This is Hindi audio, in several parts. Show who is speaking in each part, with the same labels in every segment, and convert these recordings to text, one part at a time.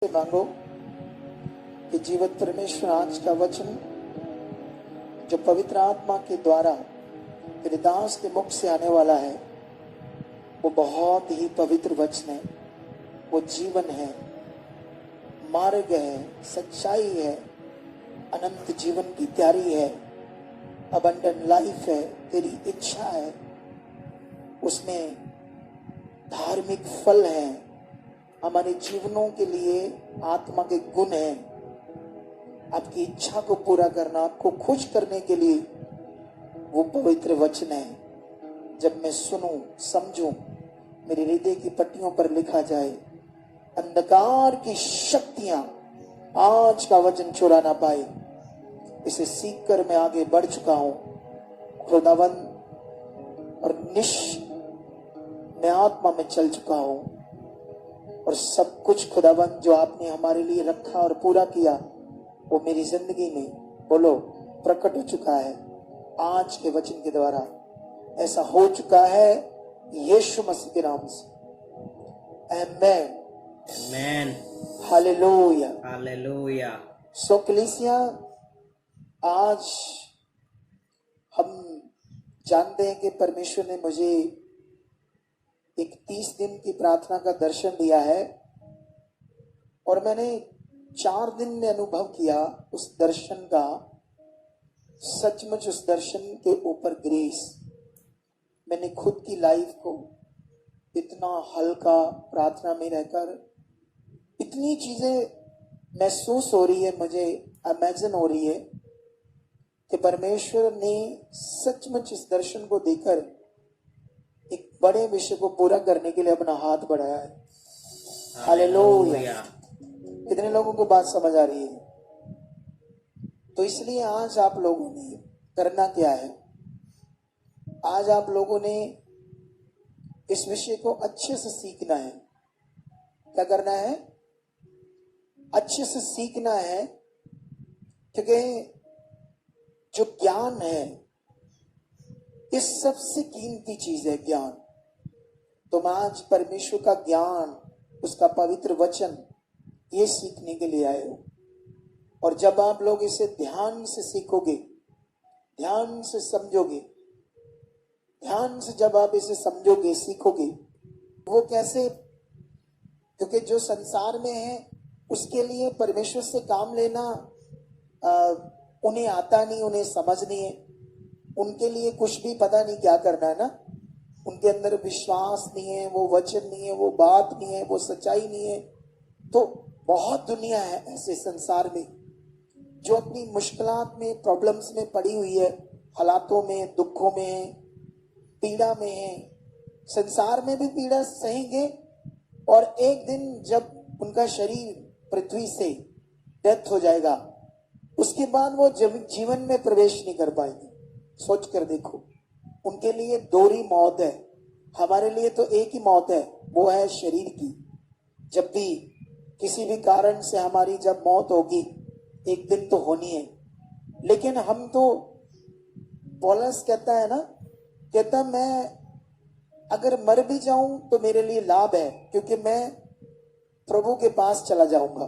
Speaker 1: मांगो कि जीवित परमेश्वर आज का वचन जो पवित्र आत्मा के द्वारा तेरे दास के मुख से आने वाला है वो बहुत ही पवित्र वचन है। वो जीवन है, मार्ग है, सच्चाई है, अनंत जीवन की तैयारी है, अबंडेंट लाइफ है, तेरी इच्छा है, उसमें धार्मिक फल है, हमारे जीवनों के लिए आत्मा के गुण हैं। आपकी इच्छा को पूरा करना, आपको खुश करने के लिए वो पवित्र वचन है। जब मैं सुनूं, समझूं, मेरे हृदय की पट्टियों पर लिखा जाए, अंधकार की शक्तियां आज का वचन चुरा ना पाए। इसे सीखकर मैं आगे बढ़ चुका हूं। खुदावन और मैं आत्मा में चल चुका हूं और सब कुछ खुदावन जो आपने हमारे लिए रखा और पूरा किया वो मेरी जिंदगी में बोलो प्रकट हो चुका है। आज के वचन के द्वारा ऐसा हो चुका है, यीशु मसीह के नाम से। आमेन,
Speaker 2: Amen.
Speaker 1: Hallelujah,
Speaker 2: Hallelujah.
Speaker 1: सो कलीसिया, आज हम जानते हैं कि परमेश्वर ने मुझे एक 30 दिन की प्रार्थना का दर्शन दिया है और मैंने 4 दिन में अनुभव किया उस दर्शन का। सचमुच उस दर्शन के ऊपर ग्रेस, मैंने खुद की लाइफ को इतना हल्का प्रार्थना में रहकर इतनी चीजें महसूस हो रही है, मुझे इमेजिन हो रही है कि परमेश्वर ने सचमुच इस दर्शन को देकर एक बड़े विषय को पूरा करने के लिए अपना हाथ बढ़ाया है। हालेलुया। कितने लोगों को बात समझ आ रही है? तो इसलिए आज आप लोगों ने करना क्या है? आज आप लोगों ने इस विषय को अच्छे से सीखना है। क्या करना है? अच्छे से सीखना है, क्योंकि जो ज्ञान है इस सबसे कीमती चीज है ज्ञान। तुम आज परमेश्वर का ज्ञान, उसका पवित्र वचन ये सीखने के लिए आए हो। और जब आप लोग इसे ध्यान से सीखोगे, ध्यान से समझोगे, ध्यान से जब आप इसे समझोगे, सीखोगे, वो कैसे? क्योंकि जो संसार में है उसके लिए परमेश्वर से काम लेना उन्हें आता नहीं, उन्हें समझ नहीं है, उनके लिए कुछ भी पता नहीं क्या करना है ना। उनके अंदर विश्वास नहीं है, वो वचन नहीं है, वो बात नहीं है, वो सच्चाई नहीं है। तो बहुत दुनिया है ऐसे संसार में जो अपनी मुश्किलात में, प्रॉब्लम्स में पड़ी हुई है, हालातों में, दुखों में, पीड़ा में है। संसार में भी पीड़ा सहेंगे और एक दिन जब उनका शरीर पृथ्वी से डेथ हो जाएगा, उसके बाद वो जीवन में प्रवेश नहीं कर पाएंगे। सोच कर देखो, उनके लिए दोहरी मौत है, हमारे लिए तो एक ही मौत है, वो है शरीर की। जब भी किसी भी कारण से हमारी जब मौत होगी, एक दिन तो होनी है। लेकिन हम तो, पौलुस कहता है ना, कहता मैं अगर मर भी जाऊं तो मेरे लिए लाभ है, क्योंकि मैं प्रभु के पास चला जाऊंगा,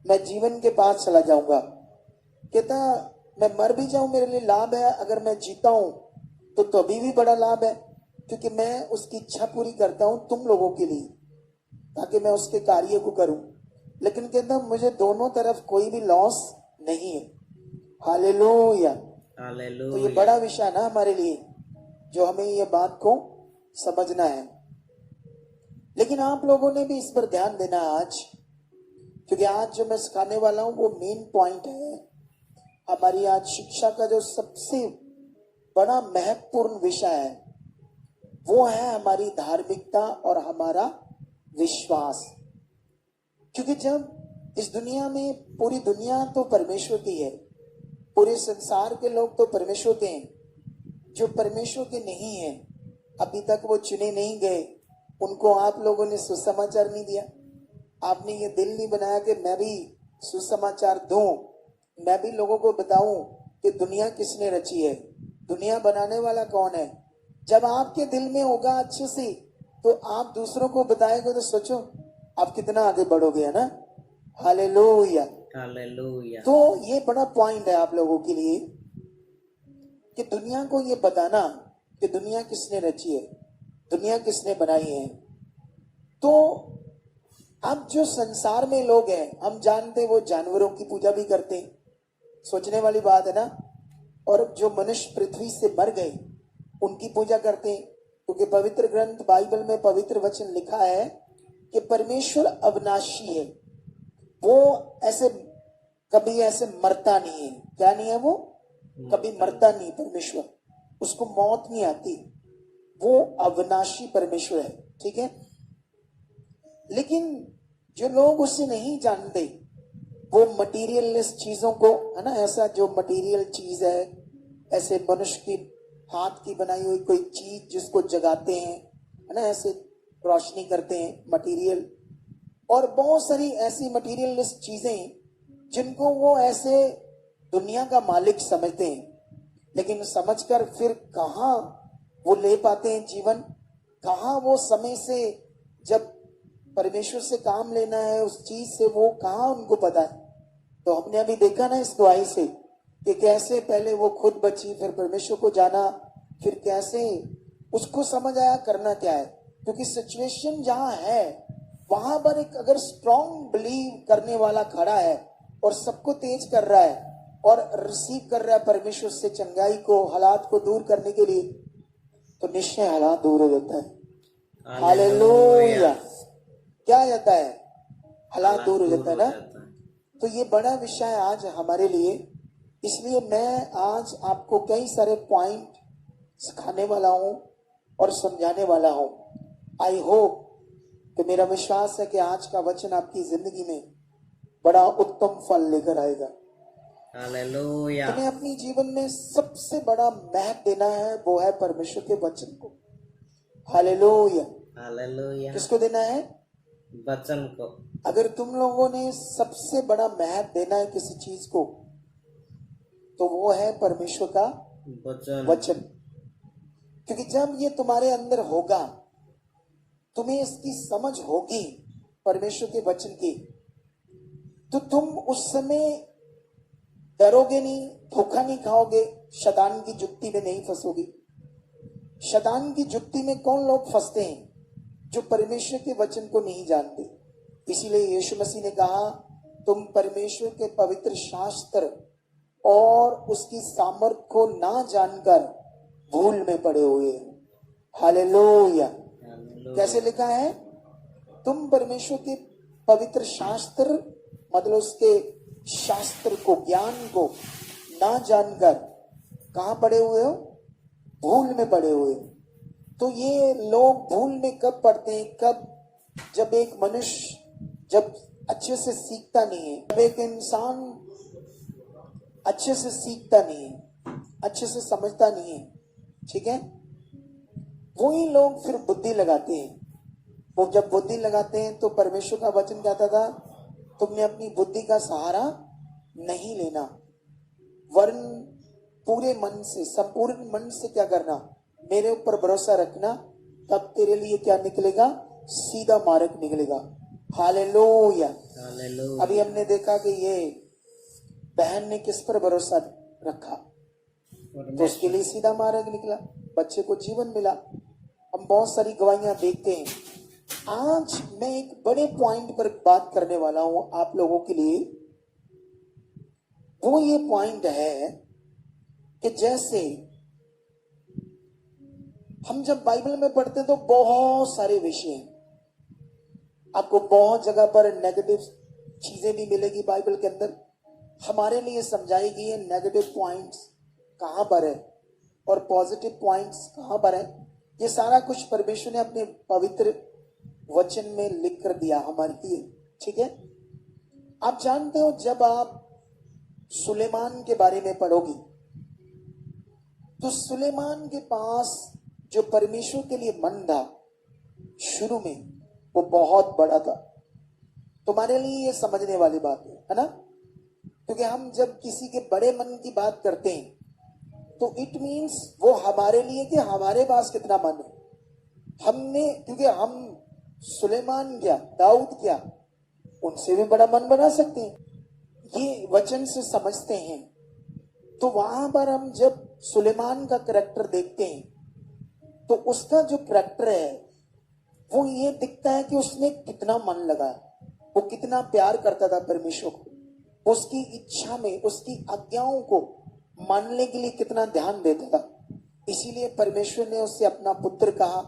Speaker 1: मैं जीवन के पास चला जाऊंगा। कहता मैं मर भी जाऊं मेरे लिए लाभ है, अगर मैं जीता हूं तो अभी भी बड़ा लाभ है, क्योंकि मैं उसकी इच्छा पूरी करता हूं तुम लोगों के लिए, ताकि मैं उसके कार्य को करूं। लेकिन कहता मुझे दोनों तरफ कोई भी लॉस नहीं है। हालेलुया। तो ये बड़ा विषय है ना हमारे लिए, जो हमें ये बात को समझना है। लेकिन आप लोगों ने भी इस पर ध्यान देना आज, क्योंकि आज जो मैं सिखाने वाला हूं वो मेन पॉइंट है। हमारी आज शिक्षा का जो सबसे बड़ा महत्वपूर्ण विषय है वो है हमारी धार्मिकता और हमारा विश्वास। क्योंकि जब इस दुनिया में, पूरी दुनिया तो परमेश्वर की है, पूरे संसार के लोग तो परमेश्वर के हैं। जो परमेश्वर के नहीं है, अभी तक वो चुने नहीं गए, उनको आप लोगों ने सुसमाचार नहीं दिया। आपने ये दिल नहीं बनाया कि मैं भी सुसमाचार दूं, मैं भी लोगों को बताऊं कि दुनिया किसने रची है, दुनिया बनाने वाला कौन है। जब आपके दिल में होगा अच्छे से, तो आप दूसरों को बताएंगे, तो सोचो आप कितना आगे बढ़ोगे, है ना। हालेलुया।
Speaker 2: Hallelujah.
Speaker 1: तो ये बड़ा पॉइंट है आप लोगों के लिए कि दुनिया को ये बताना कि दुनिया किसने रची है, दुनिया किसने बनाई है। तो अब जो संसार में लोग हैं, हम जानते वो जानवरों की पूजा भी करते हैं, सोचने वाली बात है ना। और जो मनुष्य पृथ्वी से मर गए उनकी पूजा करते हैं, क्योंकि पवित्र ग्रंथ बाइबल में पवित्र वचन लिखा है कि परमेश्वर अविनाशी है। वो ऐसे कभी ऐसे मरता नहीं है। क्या नहीं है वो? कभी मरता नहीं परमेश्वर, उसको मौत नहीं आती, वो अविनाशी परमेश्वर है। ठीक है। लेकिन जो लोग उसे नहीं जानते वो मटीरियलिस्ट चीजों को, है ना, ऐसा जो मटीरियल चीज है, ऐसे मनुष्य की हाथ की बनाई हुई कोई चीज जिसको जगाते हैं, है ना, ऐसे रोशनी करते हैं मटीरियल, और बहुत सारी ऐसी मटीरियलिस्ट चीजें जिनको वो ऐसे दुनिया का मालिक समझते हैं, लेकिन समझकर फिर कहाँ वो ले पाते हैं जीवन, कहाँ वो समय से जब परमेश्वर से काम लेना है उस चीज से, वो कहाँ उनको पता है। तो हमने अभी देखा ना इस दुआई से कि कैसे पहले वो खुद बची, फिर परमेश्वर को जाना, फिर कैसे उसको समझ आया करना क्या है। क्योंकि सिचुएशन जहां है वहां पर एक अगर स्ट्रॉन्ग बिलीव करने वाला खड़ा है और सबको तेज कर रहा है और रिसीव कर रहा है परमेश्वर से चंगाई को, हालात को दूर करने के लिए, तो निश्चय हालात दूर हो जाता है। हालेलुया। क्या हो जाता है? हालात दूर हो जाता है ना। तो ये बड़ा विषय है आज हमारे लिए, इसलिए मैं आज आपको कई सारे पॉइंट सिखाने वाला हूं और समझाने वाला हूं। आई होप कि मेरा विश्वास है कि आज का वचन आपकी जिंदगी में बड़ा उत्तम फल लेकर आएगा।
Speaker 2: हालेलुया।
Speaker 1: तुम्हें अपनी जीवन में सबसे बड़ा महत्व देना है, वो है परमेश्वर के वचन को। हालेलुया।
Speaker 2: हालेलुया।
Speaker 1: किसको देना है?
Speaker 2: वचन को।
Speaker 1: अगर तुम लोगों ने सबसे बड़ा महत्व देना है किसी चीज को, तो वो है परमेश्वर का वचन। क्योंकि जब ये तुम्हारे अंदर होगा, तुम्हें इसकी समझ होगी परमेश्वर के वचन की, तो तुम उस समय डरोगे नहीं, धोखा नहीं खाओगे, शैतान की जुक्ति में नहीं फंसोगे। शैतान की जुक्ति में कौन लोग फंसते हैं? जो परमेश्वर के वचन को नहीं जानते। इसीलिए यीशु मसीह ने कहा, तुम परमेश्वर के पवित्र शास्त्र और उसकी सामर्थ को ना जानकर भूल में पड़े हुए हो। हालेलुया। कैसे लिखा है? तुम परमेश्वर के पवित्र शास्त्र, मतलब उसके शास्त्र को, ज्ञान को ना जानकर कहां पड़े हुए हो? भूल में पड़े हुए हो। तो ये लोग भूल में कब पड़ते हैं? कब? जब एक मनुष्य जब अच्छे से सीखता नहीं है, जब एक इंसान अच्छे से सीखता नहीं है, अच्छे से समझता नहीं है, ठीक है, वही लोग फिर बुद्धि लगाते हैं। वो जब बुद्धि लगाते हैं तो परमेश्वर का वचन कहता था, तुमने अपनी बुद्धि का सहारा नहीं लेना, वरन पूरे मन से, संपूर्ण मन से क्या करना? मेरे ऊपर भरोसा रखना, तब तेरे लिए क्या निकलेगा? सीधा मार्ग निकलेगा। हालेलुया। अभी हमने देखा कि ये बहन ने किस पर भरोसा रखा, तो उसके लिए सीधा मार्ग निकला, बच्चे को जीवन मिला। हम बहुत सारी गवाहियां देखते हैं। आज मैं एक बड़े पॉइंट पर बात करने वाला हूं आप लोगों के लिए। वो ये पॉइंट है कि जैसे हम जब बाइबल में पढ़ते हैं तो बहुत सारे विषय हैं, आपको बहुत जगह पर नेगेटिव चीजें भी मिलेगी बाइबल के अंदर। हमारे लिए समझाई गई है नेगेटिव पॉइंट्स कहां पर है और पॉजिटिव पॉइंट्स कहां पर है। ये सारा कुछ परमेश्वर ने अपने पवित्र वचन में लिख कर दिया हमारे लिए, ठीक है। आप जानते हो, जब आप सुलेमान के बारे में पढ़ोगे तो सुलेमान के पास जो परमेश्वर के लिए मन था शुरू में, वो बहुत बड़ा था। तुम्हारे लिए ये समझने वाली बात है ना, क्योंकि हम जब किसी के बड़े मन की बात करते हैं तो इट मीन्स वो हमारे लिए कि हमारे पास कितना मन है। हमने, क्योंकि हम सुलेमान क्या, दाऊद क्या, उनसे भी बड़ा मन बना सकते हैं। ये वचन से समझते हैं। तो वहां पर हम जब सुलेमान का करैक्टर देखते हैं तो उसका जो करैक्टर है वो ये दिखता है कि उसने कितना मन लगाया, वो कितना प्यार करता था परमेश्वर को, उसकी इच्छा में उसकी आज्ञाओं को मानने के लिए कितना ध्यान देता था। इसीलिए परमेश्वर ने उससे अपना पुत्र कहा।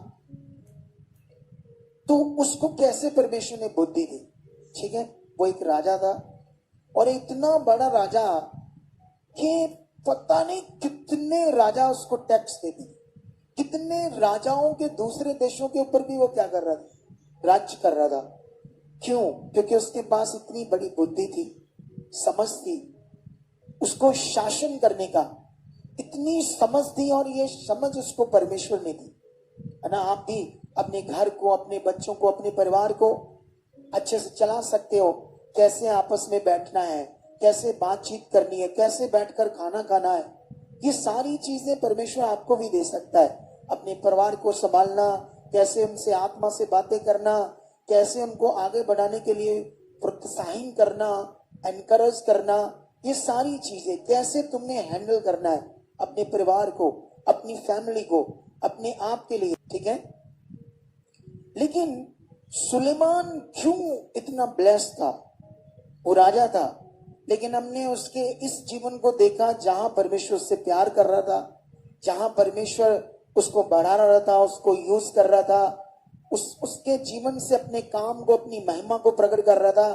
Speaker 1: तो उसको कैसे परमेश्वर ने बुद्धि दी? ठीक है, वो एक राजा था और इतना बड़ा राजा कि पता नहीं कितने राजा उसको टैक्स देते, कितने राजाओं के दूसरे देशों के ऊपर भी वो क्या कर रहा था, राज्य कर रहा था। क्यों? क्योंकि उसके पास इतनी बड़ी बुद्धि थी, समझ थी, उसको शासन करने का इतनी समझ थी, और ये समझ उसको परमेश्वर ने दी है ना। आप भी अपने घर को, अपने बच्चों को, अपने परिवार को अच्छे से चला सकते हो। कैसे आपस में बैठना है, कैसे बातचीत करनी है, कैसे बैठकर खाना खाना है, ये सारी चीजें परमेश्वर आपको भी दे सकता है। अपने परिवार को संभालना, कैसे उनसे आत्मा से बातें करना, कैसे उनको आगे बढ़ाने के लिए प्रोत्साहित करना, एनकरेज करना, ये सारी चीजें कैसे तुमने हैंडल करना है अपने परिवार को, अपनी फैमिली को, अपने आप के लिए। ठीक है, लेकिन सुलेमान क्यों इतना ब्लेस्ड था? वो राजा था, लेकिन हमने उसके इस जीवन को देखा जहां परमेश्वर उससे प्यार कर रहा था, जहां परमेश्वर उसको बढ़ा रहा था, उसको यूज कर रहा था, उसके जीवन से अपने काम को, अपनी महिमा को प्रकट कर रहा था।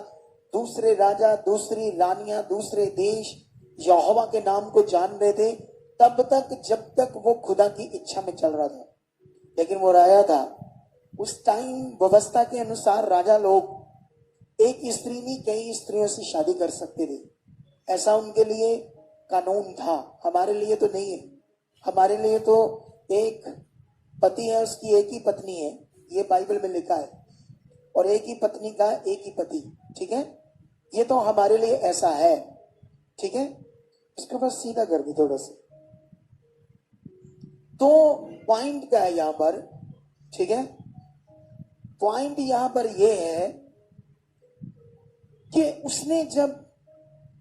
Speaker 1: दूसरे राजा, दूसरी रानियां, दूसरे देश यहोवा के नाम को जान रहे थे तब तक, जब तक वो खुदा की इच्छा में चल रहा था। लेकिन वो राजा था, उस टाइम व्यवस्था के अनुसार राजा लोग एक स्त्री नहीं कई स्त्रियों से शादी कर सकते थे, ऐसा उनके लिए कानून था। हमारे लिए तो नहीं है। हमारे लिए तो एक पति है, उसकी एक ही पत्नी है, ये बाइबल में लिखा है, और एक ही पत्नी का एक ही पति। ठीक है, ये तो हमारे लिए ऐसा है। ठीक है, इसको बस सीधा कर दी थोड़ा सा। तो पॉइंट क्या है यहां पर? ठीक है, पॉइंट यहां पर यह है कि उसने जब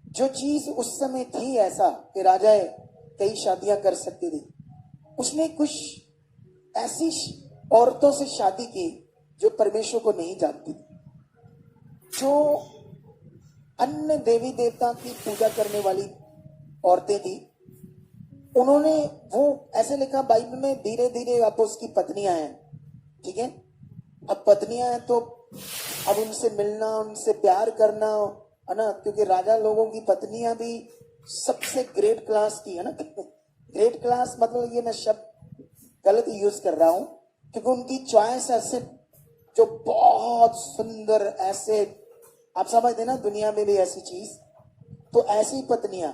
Speaker 1: जो चीज उस समय थी ऐसा कि राजा कई शादियां कर सकती थी, उसने कुछ ऐसी औरतों से शादी की जो परमेश्वर को नहीं जानती थी, जो अन्य देवी देवता की पूजा करने वाली औरतें थी। उन्होंने, वो ऐसे लिखा बाइबल में, धीरे धीरे अब उसकी पत्नियां हैं। ठीक है, अब पत्नियां हैं तो अब उनसे मिलना, उनसे प्यार करना है ना, क्योंकि राजा लोगों की पत्नियां भी सबसे ग्रेट क्लास की है ना। ग्रेट क्लास मतलब ये मैं शब्द गलत यूज कर रहा हूं, क्योंकि उनकी चॉइस ऐसे जो बहुत सुंदर, ऐसे आप समझते ना, दुनिया में भी ऐसी चीज, तो ऐसी पत्नियां,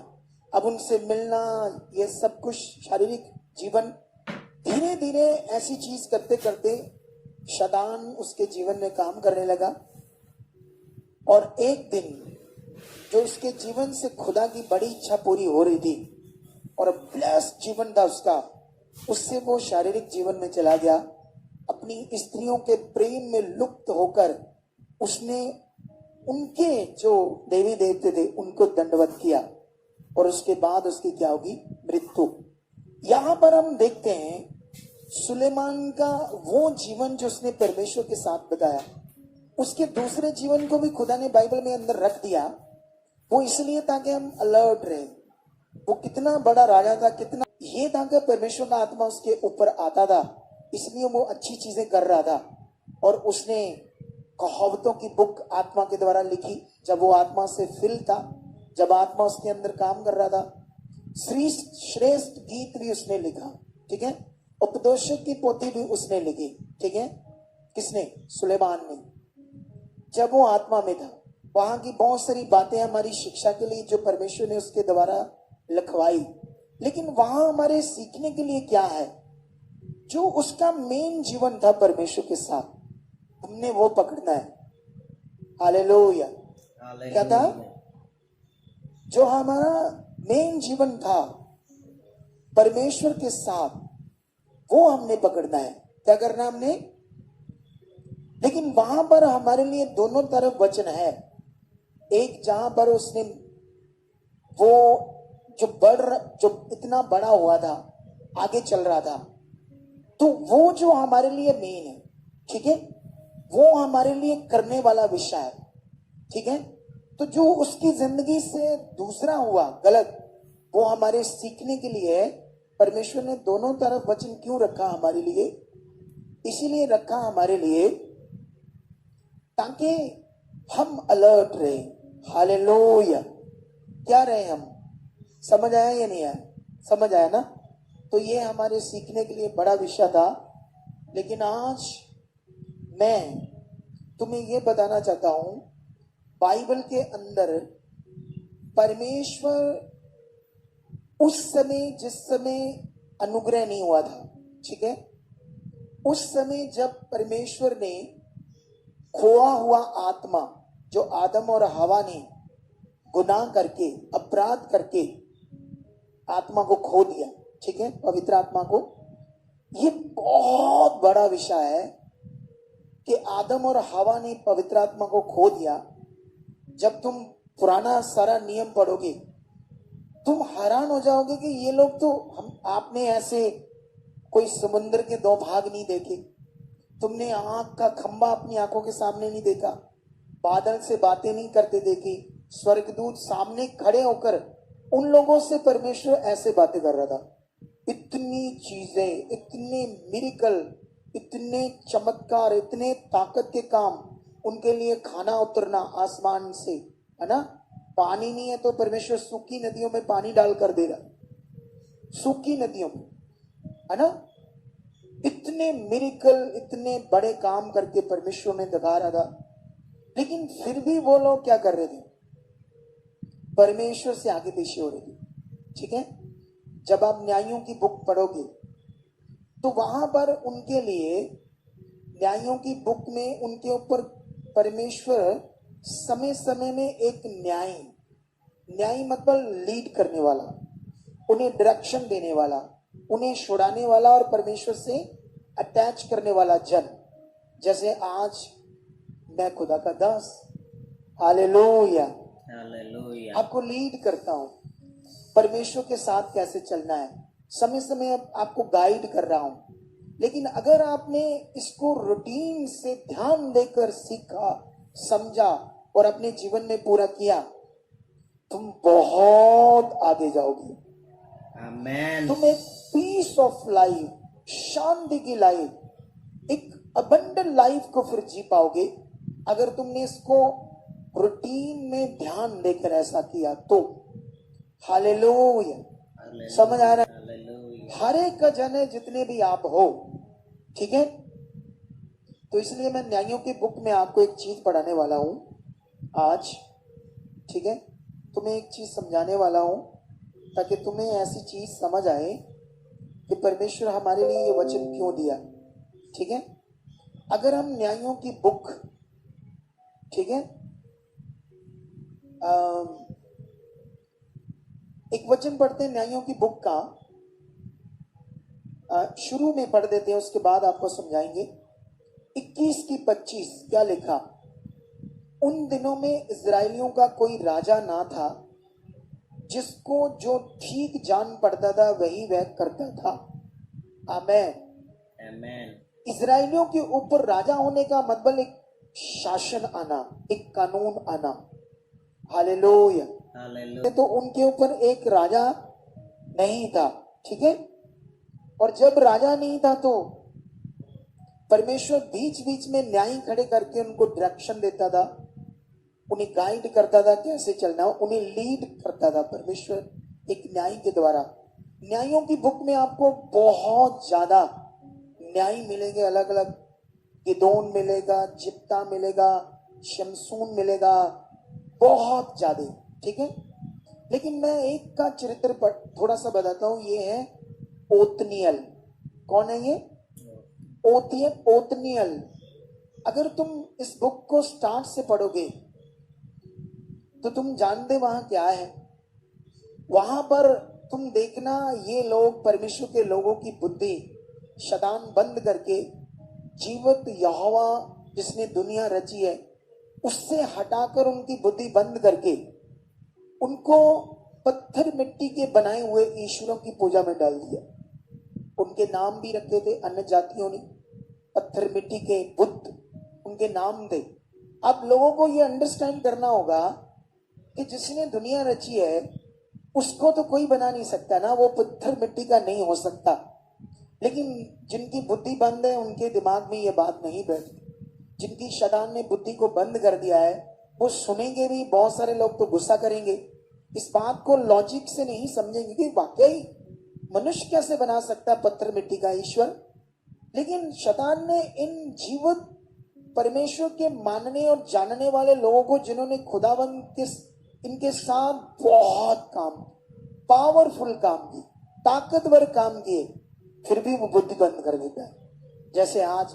Speaker 1: अब उनसे मिलना, ये सब कुछ शारीरिक जीवन, धीरे धीरे ऐसी चीज करते करते शैतान उसके जीवन में काम करने लगा। और एक दिन जो उसके जीवन से खुदा की बड़ी इच्छा पूरी हो रही थी और ब्लेस्ड जीवन था उसका, उससे वो शारीरिक जीवन में चला गया। अपनी स्त्रियों के प्रेम में लुप्त होकर उसने उनके जो देवी देवते थे उनको दंडवत किया, और उसके बाद उसकी क्या होगी? मृत्यु। यहां पर हम देखते हैं सुलेमान का वो जीवन जो उसने परमेश्वर के साथ बताया, उसके दूसरे जीवन को भी खुदा ने बाइबल में अंदर रख दिया। वो इसलिए ताकि हम अलर्ट रहे। वो कितना बड़ा राजा था, कितना ये था कि परमेश्वर का आत्मा उसके ऊपर आता था, इसलिए वो अच्छी चीजें कर रहा था। और उसने कहावतों की बुक आत्मा के द्वारा लिखी, जब वो आत्मा से फिल था, जब आत्मा उसके अंदर काम कर रहा था। श्रेष्ठ गीत भी उसने लिखा। ठीक है, उपदेशक की पोथी भी उसने लिखी। ठीक है, किसने? सुलेमान ने, जब वो आत्मा में था। वहां की बहुत सारी बातें हमारी शिक्षा के लिए जो परमेश्वर ने उसके द्वारा लिखवाई, लेकिन वहां हमारे सीखने के लिए क्या है? जो उसका मेन जीवन था परमेश्वर के साथ, हमने वो पकड़ना है। हालेलुया। क्या था? जो हमारा मेन जीवन था परमेश्वर के साथ, वो हमने पकड़ना है। क्या करना हमने? लेकिन वहां पर हमारे लिए दोनों तरफ वचन है। एक जहां पर उसने वो जो इतना बड़ा हुआ था, आगे चल रहा था, तो वो जो हमारे लिए मेन है, ठीक है, वो हमारे लिए करने वाला विषय है, ठीक है। तो जो उसकी जिंदगी से दूसरा हुआ गलत, वो हमारे सीखने के लिए है। परमेश्वर ने दोनों तरफ वचन क्यों रखा हमारे लिए? इसीलिए रखा हमारे लिए ताकि हम अलर्ट रहे। हालेलुया। क्या रहे हम? समझ आया या नहीं आया? समझ आया ना? तो ये हमारे सीखने के लिए बड़ा विषय था। लेकिन आज मैं तुम्हें ये बताना चाहता हूं, बाइबल के अंदर परमेश्वर उस समय, जिस समय अनुग्रह नहीं हुआ था, ठीक है, उस समय जब परमेश्वर ने खोआ हुआ आत्मा, जो आदम और हवा ने गुनाह करके, अपराध करके आत्मा को खो दिया, ठीक है, पवित्र आत्मा को। ये बहुत बड़ा विषय है कि आदम और हवा ने पवित्र आत्मा को खो दिया। जब तुम पुराना सारा नियम पढ़ोगे, तुम हैरान हो जाओगे कि ये लोग तो आपने ऐसे कोई समुद्र के दो भाग नहीं देखे, तुमने आंख का खंबा अपनी आंखों के सामने नहीं देखा, बादल से बातें नहीं करते देखी, स्वर्गदूत सामने खड़े होकर उन लोगों से परमेश्वर ऐसे बातें कर रहा था। इतनी चीजें, इतने मिरेकल, इतने चमत्कार, इतने ताकत के काम, उनके लिए खाना उतरना आसमान से, है ना। पानी नहीं है तो परमेश्वर सूखी नदियों में पानी डाल कर दे रहा, सूखी नदियों में, है ना। इतने मिरेकल, इतने बड़े काम करके परमेश्वर ने दिखा रहा था। लेकिन फिर भी वो लोग क्या कर रहे थे? परमेश्वर से आगे पीछे हो रहे थे, ठीक है। जब आप न्यायों की बुक पढ़ोगे तो वहां पर उनके लिए, न्यायों की बुक में उनके ऊपर परमेश्वर समय समय में एक न्याय मतलब लीड करने वाला, उन्हें डायरेक्शन देने वाला, उन्हें छुड़ाने वाला और परमेश्वर से अटैच करने वाला जन। जैसे आज मैं खुदा का दास, हालेलुया,
Speaker 2: हालेलुया।
Speaker 1: आपको लीड करता हूं परमेश्वर के साथ कैसे चलना है, समय समय आपको गाइड कर रहा हूं। लेकिन अगर आपने इसको रूटीन से ध्यान देकर सीखा, समझा और अपने जीवन में पूरा किया, तुम बहुत आगे जाओगे।
Speaker 2: आमेन।
Speaker 1: तुम एक पीस ऑफ लाइफ, शांति की लाइफ, एक अबंडेंट लाइफ को फिर जी पाओगे अगर तुमने इसको रूटीन में ध्यान देकर ऐसा किया तो। हालेलुया। समझ आ रहा है?
Speaker 2: हालेलुया।
Speaker 1: हर एक का जन है, जितने भी आप हो, ठीक है। तो इसलिए मैं न्यायों की बुक में आपको एक चीज पढ़ाने वाला हूं आज, ठीक है। तुम्हें एक चीज समझाने वाला हूं ताकि तुम्हें ऐसी चीज समझ आए कि परमेश्वर हमारे लिए ये वचन क्यों दिया, ठीक है। अगर हम न्यायों की बुक, ठीक है, एक वचन पढ़ते हैं न्यायों की बुक का, शुरू में पढ़ देते हैं, उसके बाद आपको समझाएंगे। 21 की 25 क्या लिखा? उन दिनों में इजराइलियों का कोई राजा ना था, जिसको जो ठीक जान पड़ता था वही वह करता था। आमेन।
Speaker 2: आमेन।
Speaker 1: इजराइलियों के ऊपर राजा होने का मतलब एक शासन आना, एक कानून आना। हालेलुया।
Speaker 2: हालेलुया।
Speaker 1: तो उनके ऊपर एक राजा नहीं था, ठीक है। और जब राजा नहीं था तो परमेश्वर बीच बीच में न्याय खड़े करके उनको डायरेक्शन देता था, उन्हें गाइड करता था कैसे चलना हो, उन्हें लीड करता था परमेश्वर एक न्याय के द्वारा। न्यायों की बुक में आपको बहुत ज्यादा न्याय मिलेंगे, अलग अलग। गिदोन मिलेगा, जिप्ता मिलेगा, शमसून मिलेगा, बहुत ज्यादा, ठीक है। लेकिन मैं एक का चरित्र पर थोड़ा सा बताता हूं, ये है ओतनियल। कौन है ये? ओतनियल। अगर तुम इस बुक को स्टार्ट से पढ़ोगे तो तुम जानते वहां क्या है। वहां पर तुम देखना, ये लोग परमेश्वर के लोगों की बुद्धि शैतान बंद करके जीवित यहोवा जिसने दुनिया रची है उससे हटाकर उनकी बुद्धि बंद करके उनको पत्थर मिट्टी के बनाए हुए ईश्वरों की पूजा में डाल दिया। उनके नाम भी रखे थे अन्य जातियों ने, पत्थर मिट्टी के बुद्ध उनके नाम थे। अब लोगों को ये अंडरस्टैंड करना होगा कि जिसने दुनिया रची है उसको तो कोई बना नहीं सकता ना, वो पत्थर मिट्टी का नहीं हो सकता। लेकिन जिनकी बुद्धि बंद है उनके दिमाग में ये बात नहीं बैठती। जिनकी शैतान ने बुद्धि को बंद कर दिया है वो सुनेंगे भी, बहुत सारे लोग तो गुस्सा करेंगे, इस बात को लॉजिक से नहीं समझेंगे कि वाकई मनुष्य कैसे बना सकता है पत्थर मिट्टी का ईश्वर। लेकिन शैतान ने इन जीवित परमेश्वर के मानने और जानने वाले लोगों को, जिन्होंने खुदावंत के इनके साथ बहुत काम, पावरफुल काम किए, ताकतवर काम किए, फिर भी वो बुद्धि बंद कर देता है। जैसे आज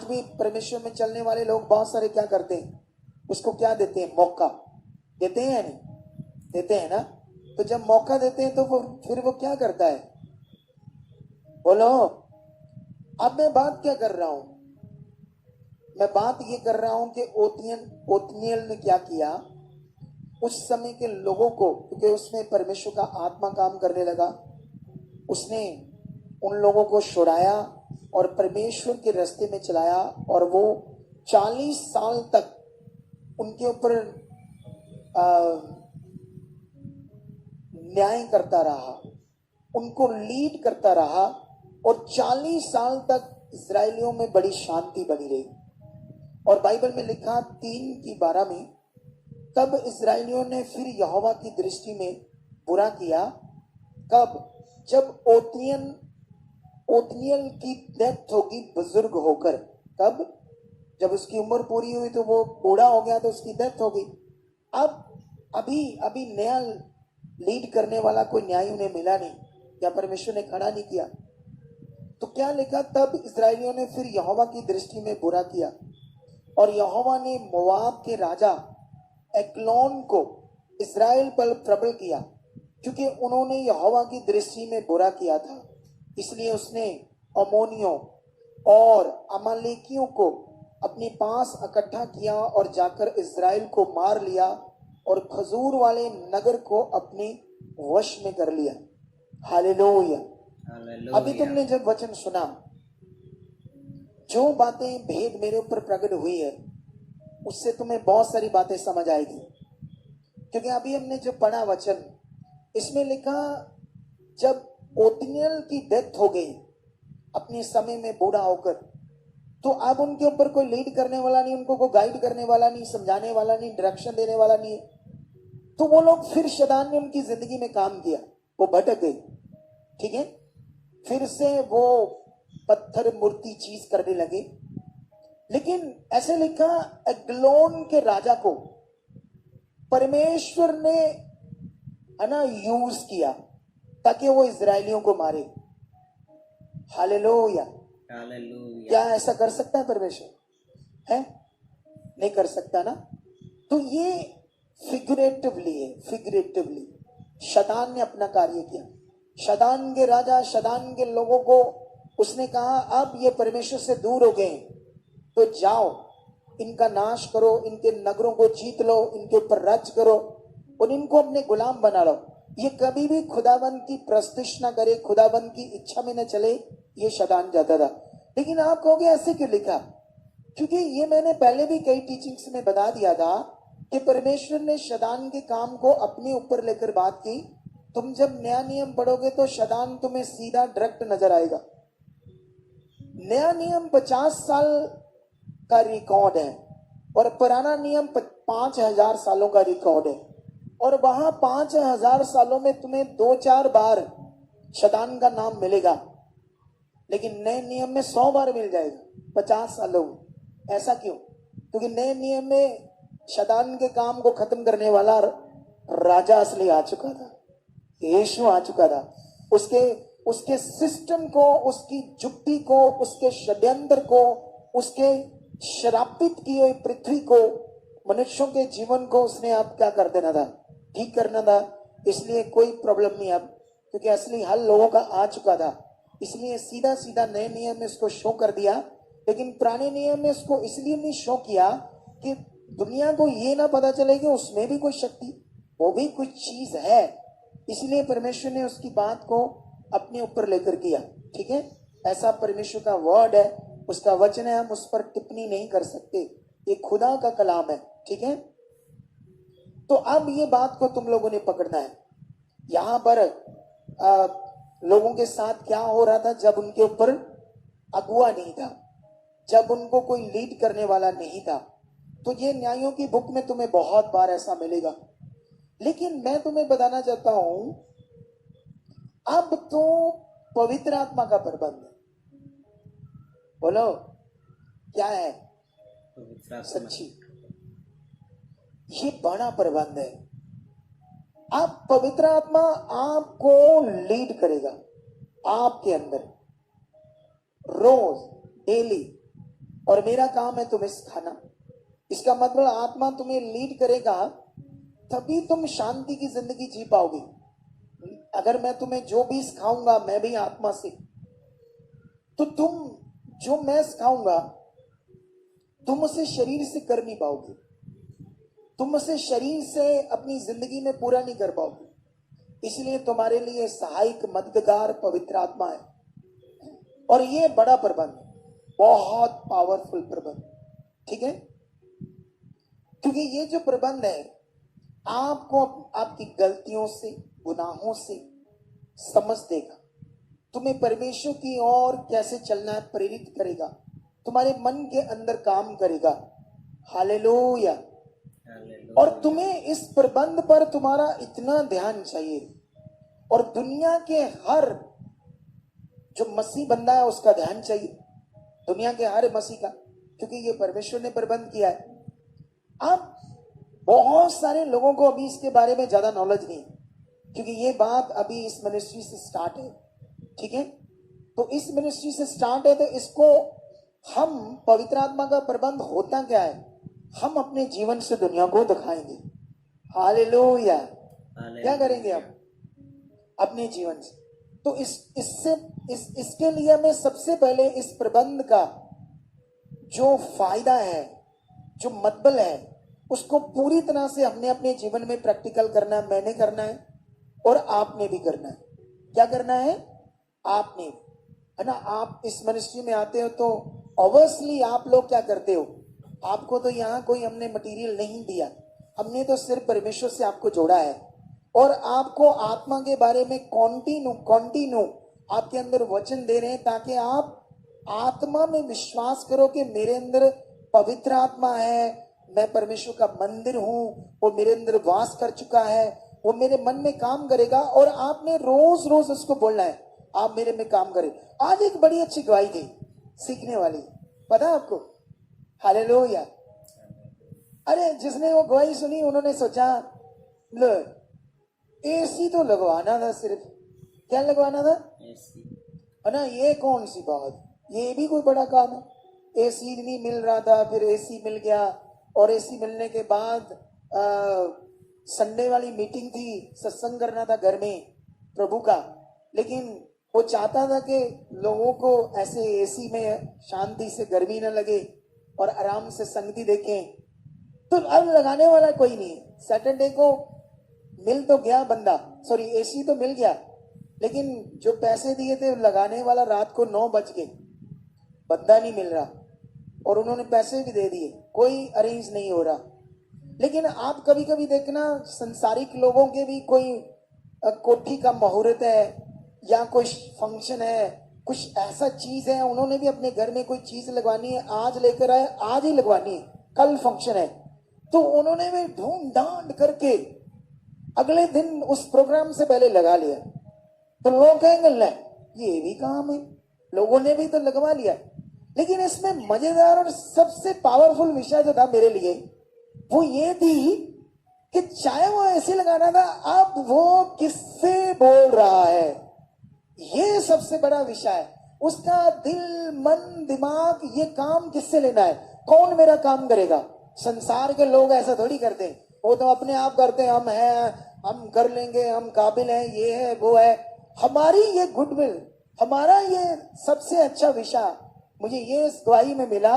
Speaker 1: भी परमेश्वर में चलने वाले लोग बहुत सारे क्या करते हैं, उसको क्या देते हैं, मौका देते हैं या नहीं देते हैं ना। तो जब मौका देते हैं तो फिर वो क्या करता है, बोलो। अब मैं बात क्या कर रहा हूं, मैं बात ये कर रहा हूं कि ओतनियल ने क्या किया उस समय के लोगों को, क्योंकि उसमें परमेश्वर का आत्मा काम करने लगा। उसने उन लोगों को छुड़ाया और परमेश्वर के रास्ते में चलाया, और वो 40 साल तक उनके ऊपर न्याय करता रहा, उनको लीड करता रहा, और 40 साल तक इस्राएलियों में बड़ी शांति बनी रही। और बाइबल में लिखा 3:12 में, तब इस्राएलियों ने फिर यहोवा की दृष्टि में बुरा किया। कब? जब ओतनियल की डेथ होगी बुजुर्ग होकर। कब? जब उसकी उम्र पूरी हुई तो वो बूढ़ा हो गया तो उसकी डेथ हो गई। अब अभी नया लीड करने वाला कोई न्याय उन्हें मिला नहीं, या परमेश्वर ने खड़ा नहीं किया। तो क्या लिखा, तब इस्राएलियों ने फिर यहोवा की दृष्टि में बुरा किया, और यहोवा ने मोआब के राजा एग्लोन को इस्राएल पर प्रबल किया, क्योंकि उन्होंने यहोवा की दृष्टि में बुरा किया था। इसलिए उसने अमोनियों और अमालेकियों को अपने पास इकट्ठा किया और जाकर इस्राएल को मार लिया और खजूर वाले नगर को अपने वश में कर लिया। हालेलुया। अभी तुमने जब वचन सुना, जो बातें भेद मेरे ऊपर प्रकट हुई है उससे तुम्हें बहुत सारी बातें समझ आएगी। क्योंकि अभी हमने जो पढ़ा वचन, इसमें लिखा जब ओतनियल की डेथ हो गई अपने समय में बूढ़ा होकर, तो अब उनके ऊपर कोई लीड करने वाला नहीं, उनको कोई गाइड करने वाला नहीं, समझाने वाला नहीं, डायरेक्शन देने वाला नहीं। तो वो लोग, फिर शैतान ने उनकी जिंदगी में काम किया, वो भटक गई। ठीक है, फिर से वो पत्थर मूर्ति चीज करने लगे। लेकिन ऐसे लिखा, एग्लोन के राजा को परमेश्वर ने है ना यूज किया ताकि वो इजरायलियों को मारे। हालेलुया। क्या ऐसा कर सकता है परमेश्वर? है नहीं कर सकता ना। तो ये फिगरेटिवली है, फिगरेटिवली शैतान ने अपना कार्य किया। शैतान के राजा, शैतान के लोगों को उसने कहा, अब ये परमेश्वर से दूर हो गए तो जाओ इनका नाश करो, इनके नगरों को जीत लो, इनके ऊपर राज करो और इनको अपने गुलाम बना लो। ये कभी भी खुदाबंद की प्रस्तिश ना करे, खुदाबंद की इच्छा में न चले, ये शैतान जाता था। लेकिन आप कहोगे ऐसे क्यों लिखा? क्योंकि ये मैंने पहले भी कई टीचिंग्स में बता दिया था कि परमेश्वर ने शैतान के काम को अपने ऊपर लेकर बात की। तुम जब नया नियम पढ़ोगे तो शैतान तुम्हें सीधा डायरेक्ट नजर आएगा। नया नियम 50 साल का रिकॉर्ड है और पुराना नियम 5000 सालों का रिकॉर्ड है, और वहां 5000 सालों में तुम्हें 2-4 बार शैतान का नाम मिलेगा, लेकिन नए नियम में 100 बार मिल जाएगा 50 सालों में। ऐसा क्यों? क्योंकि नए नियम में शैतान के काम को खत्म करने वाला राजा असली आ चुका था, यीशु आ चुका था। उसके सिस्टम को, उसकी जुक्ति को, उसके षड्यंत्र को, उसके श्रापित की हुई पृथ्वी को, मनुष्यों के जीवन को उसने अब क्या कर देना था, ठीक करना था। इसलिए कोई प्रॉब्लम नहीं अब, क्योंकि असली हल लोगों का आ चुका था। इसलिए सीधा सीधा नए नियम में इसको शो कर दिया। लेकिन पुराने नियम में इसको इसलिए नहीं शो किया कि दुनिया को ये ना पता चले कि उसमें भी कोई शक्ति, वो भी कुछ चीज है। इसलिए परमेश्वर ने उसकी बात को अपने ऊपर लेकर किया। ठीक है, ऐसा परमेश्वर का वर्ड है, उसका वचन है, हम उस पर टिप्पणी नहीं कर सकते, ये खुदा का कलाम है। ठीक है, तो अब ये बात को तुम लोगों ने पकड़ना है। यहां पर लोगों के साथ क्या हो रहा था जब उनके ऊपर अगुआ नहीं था, जब उनको कोई लीड करने वाला नहीं था। तो ये न्यायों की बुक में तुम्हें बहुत बार ऐसा मिलेगा। लेकिन मैं तुम्हें बताना चाहता हूं, अब तो पवित्र आत्मा का प्रबंध है। बोलो क्या है?
Speaker 2: पवित्र आत्मा।
Speaker 1: सच्ची, ये बड़ा प्रबंध है। अब पवित्र आत्मा आपको लीड करेगा आपके अंदर रोज, डेली। और मेरा काम है तुम्हें सिखाना। इसका मतलब आत्मा तुम्हें लीड करेगा, तभी तुम शांति की जिंदगी जी पाओगे। अगर मैं तुम्हें जो भी सिखाऊंगा, मैं भी आत्मा से, तो तुम जो मैं सिखाऊंगा तुम उसे शरीर से कर नहीं पाओगे, तुम उसे शरीर से अपनी जिंदगी में पूरा नहीं कर पाओगे। इसलिए तुम्हारे लिए सहायक मददगार पवित्र आत्मा है। और ये बड़ा प्रबंध, बहुत पावरफुल प्रबंध। ठीक है, क्योंकि ये जो प्रबंध है आपको आपकी गलतियों से, गुनाहों से समझ देगा, तुम्हें परमेश्वर की ओर कैसे चलना है प्रेरित करेगा, तुम्हारे मन के अंदर काम करेगा। हालेलुया। और तुम्हें इस प्रबंध पर तुम्हारा इतना ध्यान चाहिए, और दुनिया के हर जो मसीह बंदा है उसका ध्यान चाहिए, दुनिया के हर मसीह का, क्योंकि ये परमेश्वर ने प्रबंध किया है। अब बहुत सारे लोगों को अभी इसके बारे में ज्यादा नॉलेज नहीं है, क्योंकि ये बात अभी इस मिनिस्ट्री से स्टार्ट है। ठीक है, तो इस मिनिस्ट्री से स्टार्ट है, तो इसको हम पवित्र आत्मा का प्रबंध होता क्या है, हम अपने जीवन से दुनिया को दिखाएंगे। हालेलुया। क्या करेंगे हम अपने जीवन से? तो इसके लिए हमें सबसे पहले इस प्रबंध का जो फायदा है, जो मतबल है, उसको पूरी तरह से हमने अपने जीवन में प्रैक्टिकल करना है। मैंने करना है और आपने भी करना है। क्या करना है? आपने, है ना। आप इस मिनिस्ट्री में आते हो तो ऑब्वियसली आप लोग क्या करते हो, आपको तो यहाँ कोई हमने मटेरियल नहीं दिया, हमने तो सिर्फ परमेश्वर से आपको जोड़ा है, और आपको आत्मा के बारे में कॉन्टिन्यू आपके अंदर वचन दे रहे हैं, ताकि आप आत्मा में विश्वास करो कि मेरे अंदर पवित्र आत्मा है, मैं परमेश्वर का मंदिर हूं, वो मेरे अंदर वास कर चुका है, वो मेरे मन में काम करेगा। और आपने रोज रोज उसको बोलना है, आप मेरे में काम करें। आज एक बड़ी अच्छी गवाही थी सीखने वाली, पता है आपको? हालेलुया। अरे जिसने वो गवाही सुनी, उन्होंने सोचा लो एसी तो लगवाना था, सिर्फ क्या लगवाना था, है ना। ये कौन सी बात, ये भी कोई बड़ा काम है। एसी नहीं मिल रहा था, फिर एसी मिल गया, और एसी मिलने के बाद संडे वाली मीटिंग थी, सत्संग करना था घर में प्रभु का, लेकिन वो चाहता था कि लोगों को ऐसे एसी में शांति से गर्मी न लगे और आराम से संगति देखें। तो अब लगाने वाला कोई नहीं। सैटरडे को मिल तो गया बंदा, सॉरी एसी तो मिल गया, लेकिन जो पैसे दिए थे लगाने वाला रात को 9 बज गए, बंदा नहीं मिल रहा, और उन्होंने पैसे भी दे दिए, कोई अरेंज नहीं हो रहा। लेकिन आप कभी कभी देखना, संसारिक लोगों के भी कोई कोठी का मुहूर्त है या कोई फंक्शन है, कुछ ऐसा चीज है, उन्होंने भी अपने घर में कोई चीज लगवानी है, आज लेकर आए, आज ही लगवानी है, कल फंक्शन है, तो उन्होंने भी ढूंढ ढांड करके अगले दिन उस प्रोग्राम से पहले लगा लिया। तो लोग कहेंगे ले ये भी काम है, लोगों ने भी तो लगवा लिया। लेकिन इसमें मजेदार और सबसे पावरफुल विषय जो था मेरे लिए, वो ये थी कि चाहे वो ऐसे लगाना था, अब वो किससे बोल रहा है, ये सबसे बड़ा विषय है। उसका दिल, मन, दिमाग, ये काम किससे लेना है, कौन मेरा काम करेगा। संसार के लोग ऐसा थोड़ी करते हैं, वो तो अपने आप करते हैं, हम हैं, हम कर लेंगे, हम काबिल हैं, ये है वो है। हमारी ये गुडविल, हमारा ये सबसे अच्छा विषय मुझे ये इस गवाही में मिला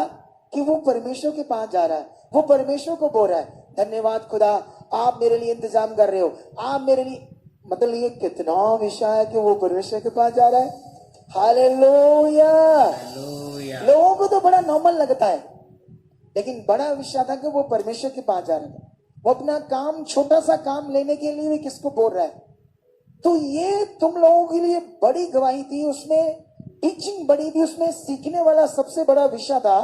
Speaker 1: कि वो परमेश्वर के पास जा रहा है। वो परमेश्वर को बोल रहा है, धन्यवाद खुदा, आप मेरे लिए इंतजाम कर रहे हो, आप मेरे लिए, मतलब ये कितना विषय है कि वो परमेश्वर के पास जा रहा है। हालेलुया।
Speaker 2: हालेलुया।
Speaker 1: लोगों को तो बड़ा नॉर्मल लगता है, लेकिन बड़ा विषय था कि वो परमेश्वर के पास जा रहा था। वो अपना काम, छोटा सा काम लेने के लिए भी किसको बोल रहा है। तो ये तुम लोगों के लिए बड़ी गवाही थी, उसमें टीचिंग बड़ी थी, उसमें सीखने वाला सबसे बड़ा विषय था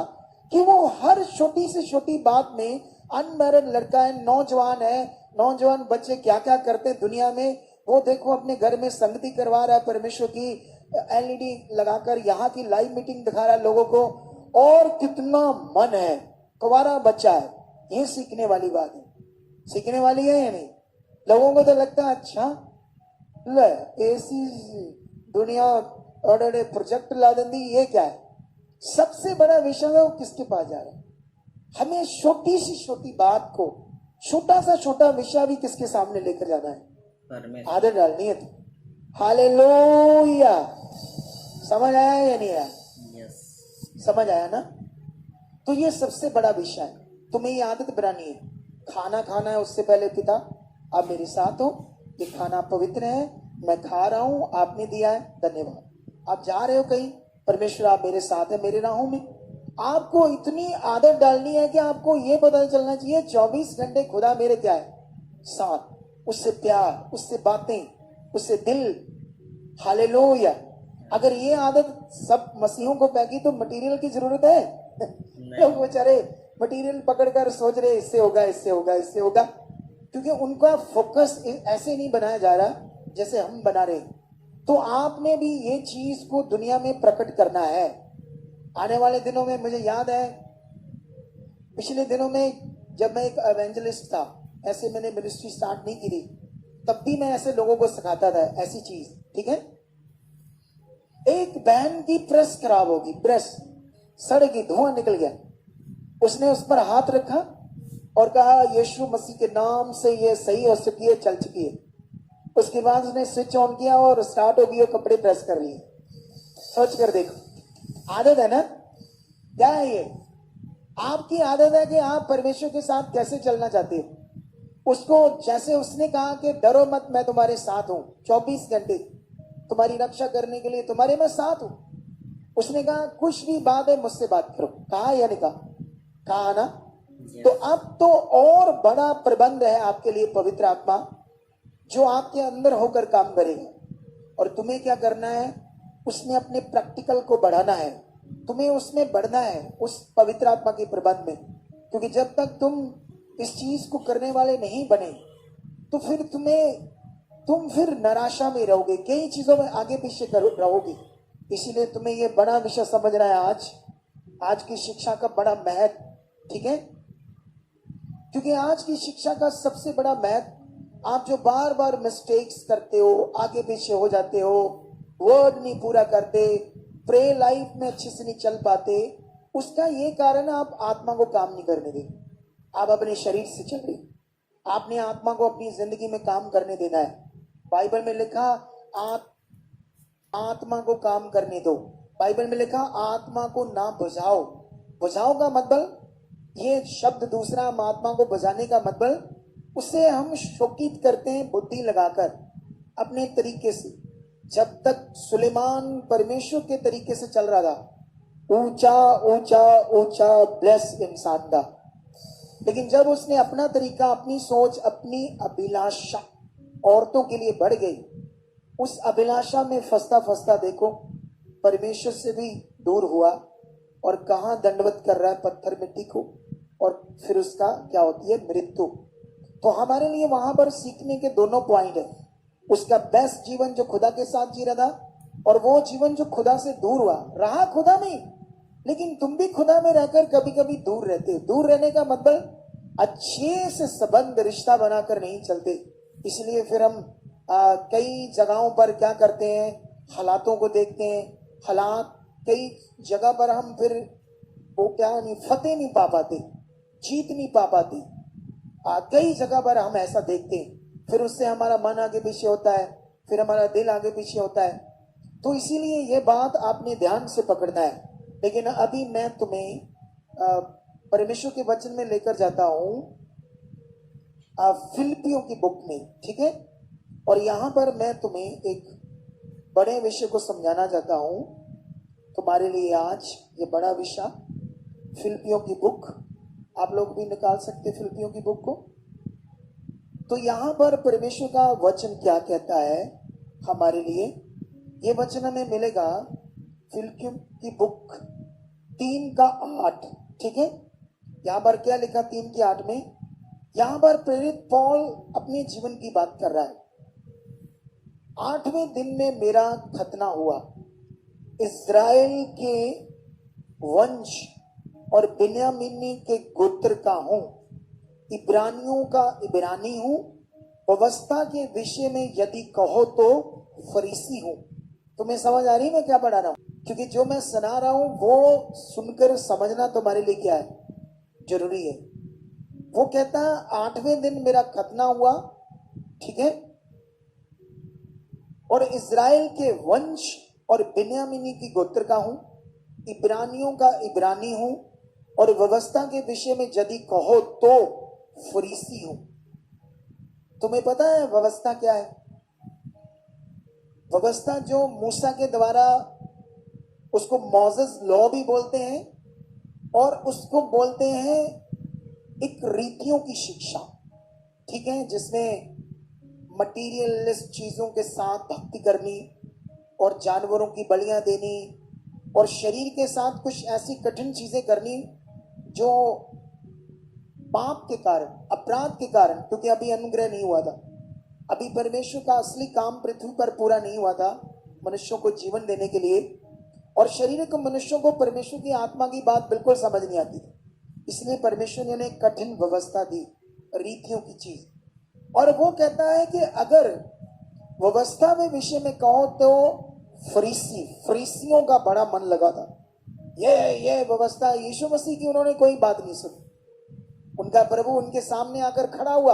Speaker 1: कि वो हर छोटी से छोटी बात में, अनमैरिड लड़का है, नौजवान है, नौजवान बच्चे क्या क्या करते दुनिया में, वो देखो अपने घर में संगति करवा रहा है परमेश्वर की, एलईडी लगाकर यहाँ की लाइव मीटिंग दिखा रहा है लोगों को, और कितना मन है, कुंवारा बच्चा है। ये सीखने वाली बात है, सीखने वाली है या नहीं। लोगों को तो लगता है अच्छा ले ऐसी दुनिया और प्रोजेक्ट ला देंगी, ये क्या है। सबसे बड़ा विषय है वो किसके पास जा रहा है। हमें छोटी सी छोटी बात को, छोटा सा छोटा विषय भी किसके सामने लेकर जाना है,
Speaker 2: परमेश्वर।
Speaker 1: आदत डालनी है। तो हालेलुया। समझ आया या नहीं आया?
Speaker 2: यस।
Speaker 1: समझ आया ना। तो ये सबसे बड़ा विषय है, तुम्हें ये आदत बनानी है। खाना खाना है उससे पहले, पिता आप मेरे साथ हो, ये खाना पवित्र है, मैं खा रहा हूं, आपने दिया है, धन्यवाद। आप जा रहे हो कहीं, परमेश्वर आप मेरे साथ है, मेरे राहों में। आपको इतनी आदत डालनी है कि आपको ये पता चलना चाहिए 24 घंटे खुदा मेरे क्या है, साथ, उससे प्यार, उससे बातें, उससे दिल। हालेलुया। अगर ये आदत सब मसीहों को पैगी तो मटेरियल की जरूरत है? लोग बेचारे मटेरियल पकड़कर सोच रहे इससे होगा, इससे होगा, इससे होगा, क्योंकि उनका फोकस ऐसे नहीं बनाया जा रहा जैसे हम बना रहे। तो आपने भी ये चीज को दुनिया में प्रकट करना है। आने वाले दिनों में, मुझे याद है पिछले दिनों में जब मैं एक एवेंजलिस्ट था, ऐसे मैंने मिनिस्ट्री स्टार्ट नहीं की थी, तब भी मैं ऐसे लोगों को सिखाता था ऐसी चीज, ठीक है। एक बहन की प्रेस खराब होगी, प्रेस सड़गी, धुआं निकल गया, उसने उस पर हाथ रखा और कहा यीशु मसीह के नाम से ये सही हो चुकी है, चल चुकी है। उसके बाद उसने स्विच ऑन किया और स्टार्ट हो गई और कपड़े प्रेस कर लिए। सोच कर देखो, आदत है ना। क्या है ये? आपकी आदत है कि आप परमेश्वर के साथ कैसे चलना चाहते हो। उसको जैसे उसने कहा कि डरो मत, मैं तुम्हारे साथ हूं, 24 घंटे तुम्हारी रक्षा करने के लिए तुम्हारे मैं साथ हूं। उसने कहा कुछ भी बात है मुझसे बात करो, कहा या नहीं कहा? कहा ना। तो अब तो और बड़ा प्रबंध है आपके लिए, पवित्र आत्मा जो आपके अंदर होकर काम करेगा। और तुम्हें क्या करना है, उसमें अपने प्रैक्टिकल को बढ़ाना है, तुम्हें उसमें बढ़ना है, उस पवित्र आत्मा के प्रबंध में। क्योंकि जब तक तुम इस चीज को करने वाले नहीं बने तो फिर तुम फिर निराशा में रहोगे, कई चीजों में आगे पीछे रहोगे। इसीलिए तुम्हें ये बड़ा विषय समझना है आज की शिक्षा का बड़ा महत्व, ठीक है। क्योंकि आज की शिक्षा का सबसे बड़ा महत्व, आप जो बार बार मिस्टेक्स करते हो, आगे पीछे हो जाते हो, वर्ड नहीं पूरा करते, प्रे लाइफ में अच्छे से नहीं चल पाते, उसका ये कारण है आप आत्मा को काम नहीं करने देते। आप अपने शरीर से चल रहे, आपने आत्मा को अपनी जिंदगी में काम करने देना है। बाइबल में लिखा आत्मा को काम करने दो। बाइबल में लिखा आत्मा को ना बुझाओ। बुझाओ का मतलब, ये शब्द दूसरा, हम आत्मा को बुझाने का मतलब, उसे हम शोकित करते हैं बुद्धि लगाकर अपने तरीके से। जब तक सुलेमान परमेश्वर के तरीके से चल रहा था, ऊंचा ऊंचा ऊंचा ब्लेस इंसान था, लेकिन जब उसने अपना तरीका, अपनी सोच, अपनी अभिलाषा औरतों के लिए बढ़ गई, उस अभिलाषा में फंसता फंसता देखो परमेश्वर से भी दूर हुआ और कहां दंडवत कर रहा है पत्थर मिट्टी को, और फिर उसका क्या होती है, मृत्यु। तो हमारे लिए वहां पर सीखने के दोनों पॉइंट है। उसका बेस्ट जीवन जो खुदा के साथ जी रहा था, और वो जीवन जो खुदा से दूर हुआ, रहा खुदा में, लेकिन तुम भी खुदा में रहकर कभी कभी दूर रहते हो। दूर रहने का मतलब अच्छे से संबंध, रिश्ता बनाकर नहीं चलते। इसलिए फिर हम कई जगहों पर क्या करते हैं, हालातों को देखते हैं, हालात कई जगह पर हम फिर वो क्या नहीं, फतेह नहीं पा पाते, जीत नहीं पा पाते। कई जगह पर हम ऐसा देखते हैं, फिर उससे हमारा मन आगे पीछे होता है, फिर हमारा दिल आगे पीछे होता है। तो इसीलिए ये बात आपने ध्यान से पकड़ना है। लेकिन अभी मैं तुम्हें परमेश्वर के वचन में लेकर जाता हूं फिलिपियों की बुक में, ठीक है। और यहां पर मैं तुम्हें एक बड़े विषय को समझाना चाहता हूं तुम्हारे लिए आज। ये बड़ा विषय फिलिपियों की बुक, आप लोग भी निकाल सकते फिलिपियों की बुक को। तो यहां पर परमेश्वर का वचन क्या कहता है हमारे लिए, ये वचन हमें मिलेगा फिलिपियों की बुक 3:8, ठीक है। यहां पर क्या लिखा 3:8 में, यहां पर प्रेरित पौल अपने जीवन की बात कर रहा है। 8वें दिन में मेरा खतना हुआ, इस्राएल के वंश और बिन्यामीनी के गोत्र का हूं, इब्रानियों का इब्रानी हूं, व्यवस्था के विषय में यदि कहो तो फरीसी हूं। तुम्हें समझ आ रही है मैं क्या पढ़ा रहा हूं? क्योंकि जो मैं सुना रहा हूं वो सुनकर समझना तुम्हारे लिए क्या है, जरूरी है। वो कहता है 8वें दिन मेरा खतना हुआ, ठीक है, और इस्राएल के वंश और बिन्यामीनी की गोत्र का हूं, इब्रानियों का इब्रानी हूं, और व्यवस्था के विषय में यदि कहो तो फरीसी हूं। तुम्हें पता है व्यवस्था क्या है? व्यवस्था जो मूसा के द्वारा, उसको मोसेस लॉ भी बोलते हैं और उसको बोलते हैं एक रीतियों की शिक्षा, ठीक है, जिसमें मटीरियलिस्ट चीजों के साथ भक्ति करनी और जानवरों की बलियां देनी और शरीर के साथ कुछ ऐसी कठिन चीजें करनी जो पाप के कारण, अपराध के कारण, क्योंकि अभी अनुग्रह नहीं हुआ था, अभी परमेश्वर का असली काम पृथ्वी पर पूरा नहीं हुआ था मनुष्यों को जीवन देने के लिए, और शारीरिक मनुष्यों को परमेश्वर की आत्मा की बात बिल्कुल समझ नहीं आती थी। इसलिए परमेश्वर ने उन्हें कठिन व्यवस्था दी, रीतियों की चीज। और वो कहता है कि अगर व्यवस्था में विषय में कहो तो फरीसियों का बड़ा मन लगा था। ये व्यवस्था, यीशु मसीह की उन्होंने कोई बात नहीं सुनी। उनका प्रभु उनके सामने आकर खड़ा हुआ,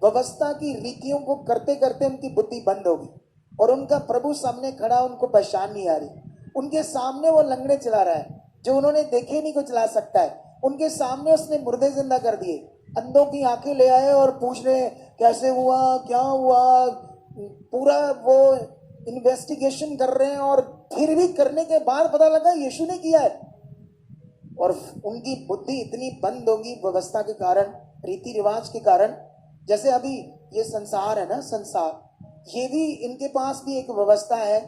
Speaker 1: व्यवस्था की रीतियों को करते करते उनकी बुद्धि बंद होगी और उनका प्रभु सामने खड़ा, उनको पहचान नहीं आ रही। उनके सामने वो लंगड़े चला रहा है जो उन्होंने देखे नहीं को चला सकता है। उनके सामने उसने मुर्दे जिंदा कर दिए, अंधों की आंखें ले आए और पूछ रहे कैसे हुआ, क्या हुआ, पूरा वो इन्वेस्टिगेशन कर रहे हैं। और फिर भी करने के बाद पता लगा यीशु ने किया है। और उनकी बुद्धि इतनी बंद होगी व्यवस्था के कारण, रीति रिवाज के कारण। जैसे अभी ये संसार है ना, संसार, ये भी इनके पास भी एक व्यवस्था है,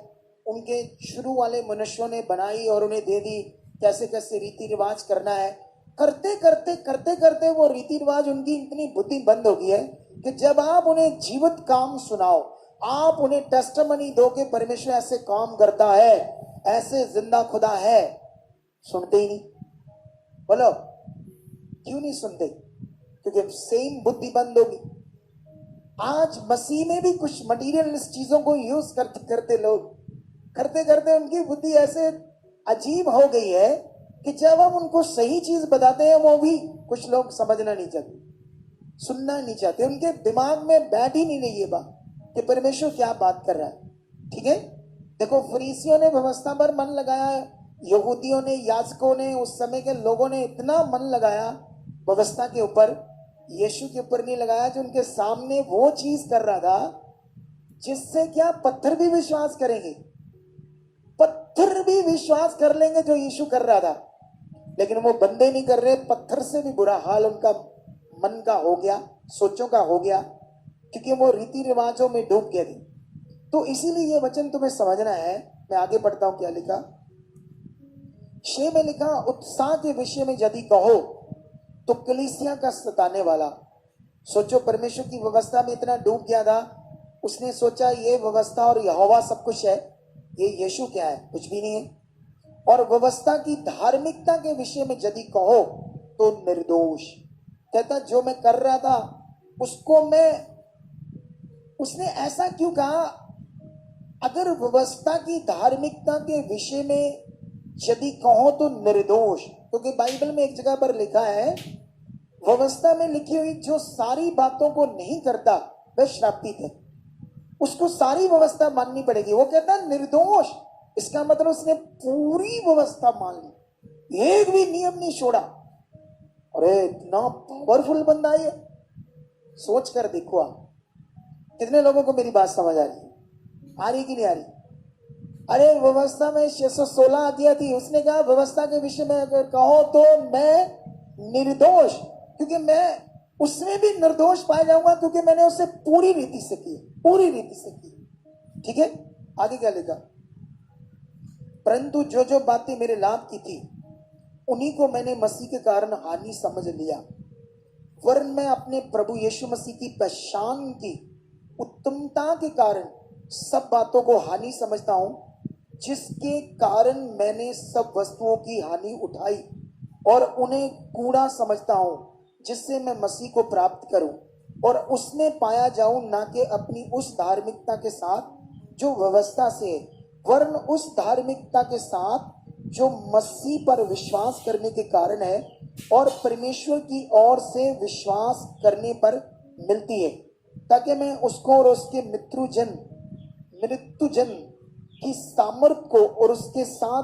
Speaker 1: उनके शुरू वाले मनुष्यों ने बनाई और उन्हें दे दी कैसे कैसे रीति रिवाज करना है। करते करते वो रीति रिवाज उनकी इतनी बुद्धि बंद हो गई है कि जब आप उन्हें जीवित काम सुनाओ, आप उन्हें टेस्टिमनी दो कि परमेश्वर ऐसे काम करता है, ऐसे जिंदा खुदा है, सुनते ही नहीं। बोलो क्यों नहीं सुनते? क्योंकि सेम बुद्धि बंद होगी। आज मसीह में भी कुछ मटीरियलिस्ट चीजों को यूज करते लोग, करते करते उनकी बुद्धि ऐसे अजीब हो गई है कि जब हम उनको सही चीज बताते हैं वो भी कुछ लोग समझना नहीं चाहते, सुनना नहीं चाहते। उनके दिमाग में बैठ ही नहीं रही ये बात कि परमेश्वर क्या बात कर रहा है, ठीक है। देखो, फरीसियों ने व्यवस्था पर मन लगाया, यहूदियों ने, याजकों ने, उस समय के लोगों ने इतना मन लगाया व्यवस्था के ऊपर, यीशु के ऊपर नहीं लगाया, जो उनके सामने वो चीज कर रहा था जिससे क्या पत्थर भी विश्वास करेंगे, पत्थर भी विश्वास कर लेंगे जो यीशु कर रहा था। लेकिन वो बंदे नहीं कर रहे, पत्थर से भी बुरा हाल उनका मन का हो गया, सोचों का हो गया, क्योंकि वो रीति रिवाजों में डूब गए थे। तो इसीलिए ये वचन तुम्हें समझना है। मैं आगे पढ़ता हूं, क्या लिखा 6 में लिखा, उत्साह के विषय में यदि कहो तो कलीसिया का सताने वाला। सोचो, परमेश्वर की व्यवस्था में इतना डूब गया था, उसने सोचा ये व्यवस्था और यहोवा सब कुछ है, ये यीशु क्या है, कुछ भी नहीं है। और व्यवस्था की धार्मिकता के विषय में यदि कहो तो निर्दोष। कहता जो मैं कर रहा था उसको उसने ऐसा क्यों कहा? अगर व्यवस्था की धार्मिकता के विषय में यदि कहो तो निर्दोष, क्योंकि बाइबल में एक जगह पर लिखा है, व्यवस्था में लिखी हुई जो सारी बातों को नहीं करता वह श्रापित है, उसको सारी व्यवस्था माननी पड़ेगी। वो कहता निर्दोष, इसका मतलब उसने पूरी व्यवस्था मान ली, एक भी नियम नहीं छोड़ा। अरे इतना पावरफुल बंदा है ये, सोच कर देखो आप। कितने लोगों को मेरी बात समझ आ रही है? आ रही कि नहीं आ रही? अरे व्यवस्था में 616 अध्याय थी, उसने कहा व्यवस्था के विषय में अगर कहो तो मैं निर्दोष, क्योंकि मैं उसमें भी निर्दोष पाया जाऊंगा, क्योंकि मैंने उसे पूरी रीति से की, पूरी रीति से की। ठीक है, आगे क्या लिखा? परंतु जो जो बातें मेरे लाभ की थी उन्हीं को मैंने मसीह के कारण हानि समझ लिया, वरन मैं अपने प्रभु यीशु मसीह की पहचान की उत्तमता के कारण सब बातों को हानि समझता हूं, जिसके कारण मैंने सब वस्तुओं की हानि उठाई और उन्हें कूड़ा समझता हूं, जिससे मैं मसीह को प्राप्त करूं और उसमें पाया जाऊं, ना कि अपनी उस धार्मिकता के साथ जो व्यवस्था से है, वरन उस धार्मिकता के साथ जो मसीह पर विश्वास करने के कारण है और परमेश्वर की ओर से विश्वास करने पर मिलती है, ताकि मैं उसको और उसके मृत्युजन की सामर्थ को और उसके साथ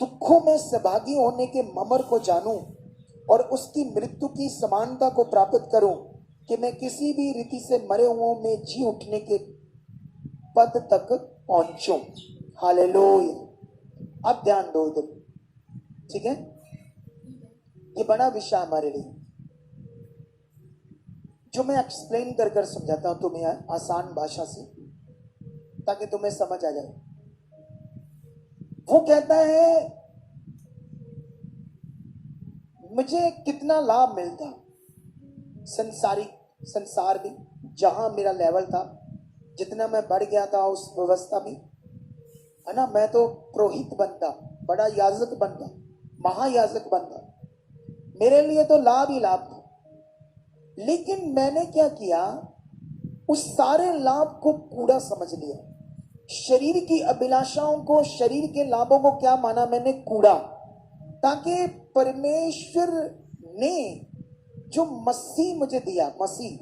Speaker 1: दुखों में सहभागी होने के ममर को जानूं और उसकी मृत्यु की समानता को प्राप्त करूं, कि मैं किसी भी रीति से मरे हुओं में जी उठने के पद तक पहुंचूं। हालेलुया। अब ध्यान दो इधर, ठीक है? ये बड़ा विषय हमारे लिए, जो मैं एक्सप्लेन कर कर समझाता हूं तुम्हें आसान भाषा से, ताकि तुम्हें समझ आ जाए। वो कहता है मुझे कितना लाभ मिलता संसार में, जहां मेरा लेवल था, जितना मैं बढ़ गया था उस व्यवस्था में, है ना? मैं तो पुरोहित बनता, बड़ा याजक बनता, महायाजक बनता, मेरे लिए तो लाभ ही लाभ था। लेकिन मैंने क्या किया? उस सारे लाभ को कूड़ा समझ लिया। शरीर की अभिलाषाओं को, शरीर के लाभों को क्या माना मैंने? कूड़ा। ताकि परमेश्वर ने जो मसीह मुझे दिया, मसीह,